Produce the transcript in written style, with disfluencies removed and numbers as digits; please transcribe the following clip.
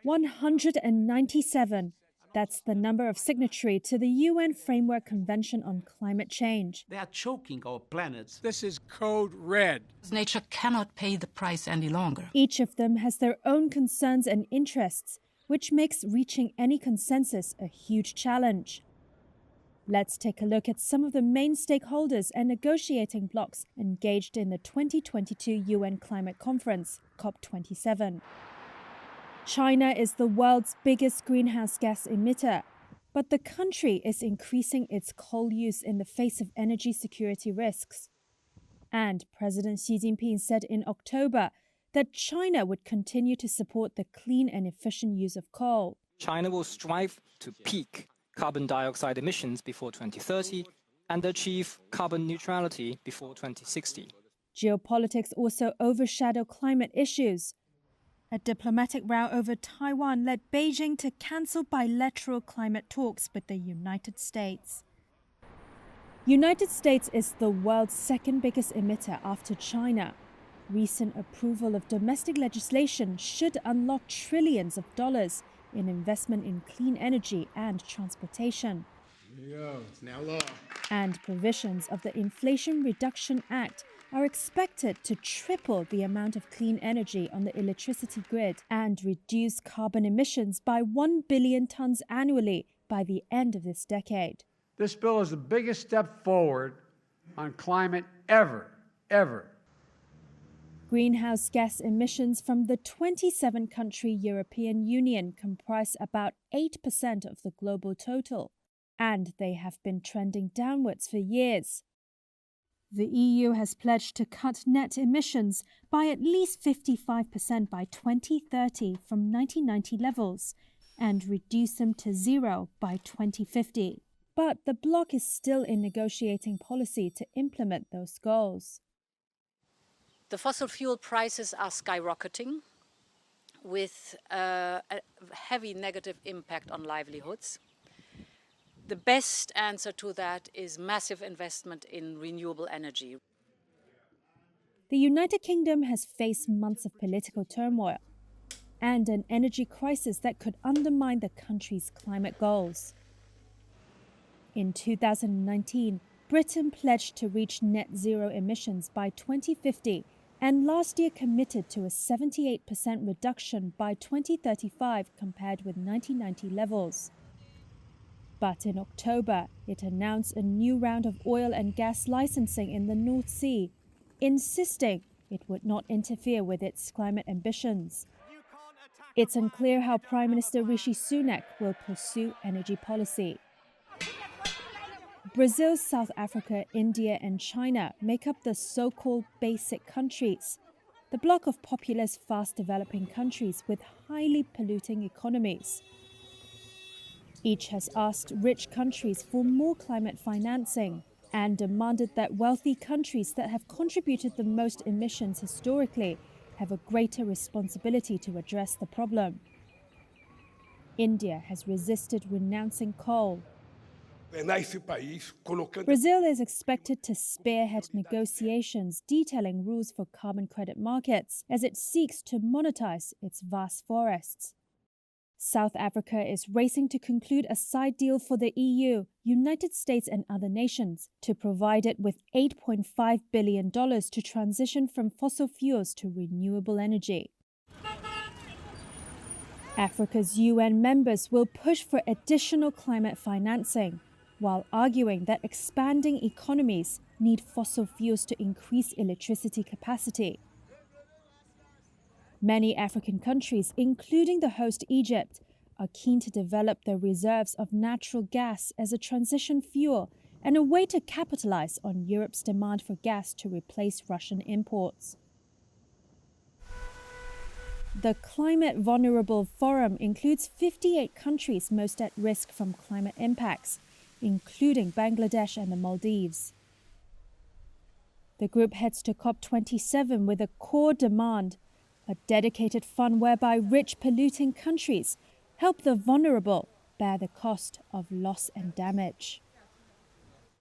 197. That's the number of signatories to the UN Framework Convention on Climate Change. They are choking our planet. This is code red. Nature cannot pay the price any longer. Each of them has their own concerns and interests, which makes reaching any consensus a huge challenge. Let's take a look at some of the main stakeholders and negotiating blocs engaged in the 2022 UN Climate Conference, COP27. China is the world's biggest greenhouse gas emitter, but the country is increasing its coal use in the face of energy security risks. And President Xi Jinping said in October that China would continue to support the clean and efficient use of coal. China will strive to peak carbon dioxide emissions before 2030 and achieve carbon neutrality before 2060. Geopolitics also overshadow climate issues. A diplomatic row over Taiwan led Beijing to cancel bilateral climate talks with the United States. United States is the world's second biggest emitter after China. Recent approval of domestic legislation should unlock trillions of dollars in investment in clean energy and transportation. It's now law. And provisions of the Inflation Reduction Act are expected to triple the amount of clean energy on the electricity grid and reduce carbon emissions by 1 billion tons annually by the end of this decade. This bill is the biggest step forward on climate ever. Greenhouse gas emissions from the 27-country European Union comprise about 8% of the global total, and they have been trending downwards for years. The EU has pledged to cut net emissions by at least 55% by 2030 from 1990 levels and reduce them to zero by 2050. But the bloc is still in negotiating policy to implement those goals. The fossil fuel prices are skyrocketing with a heavy negative impact on livelihoods. The best answer to that is massive investment in renewable energy. The United Kingdom has faced months of political turmoil and an energy crisis that could undermine the country's climate goals. In 2019, Britain pledged to reach net zero emissions by 2050 and last year committed to a 78% reduction by 2035 compared with 1990 levels. But in October, it announced a new round of oil and gas licensing in the North Sea, insisting it would not interfere with its climate ambitions. It's unclear how Prime Minister Rishi Sunak will pursue energy policy. Brazil, South Africa, India and China make up the so-called basic countries, the bloc of populous, fast-developing countries with highly polluting economies. Each has asked rich countries for more climate financing and demanded that wealthy countries that have contributed the most emissions historically have a greater responsibility to address the problem. India has resisted renouncing coal. Brazil is expected to spearhead negotiations detailing rules for carbon credit markets as it seeks to monetize its vast forests. South Africa is racing to conclude a side deal for the EU, United States and other nations to provide it with $8.5 billion to transition from fossil fuels to renewable energy. Africa's UN members will push for additional climate financing, while arguing that expanding economies need fossil fuels to increase electricity capacity. Many African countries, including the host Egypt, are keen to develop their reserves of natural gas as a transition fuel and a way to capitalize on Europe's demand for gas to replace Russian imports. The Climate Vulnerable Forum includes 58 countries most at risk from climate impacts, including Bangladesh and the Maldives. The group heads to COP27 with a core demand: a dedicated fund whereby rich polluting countries help the vulnerable bear the cost of loss and damage.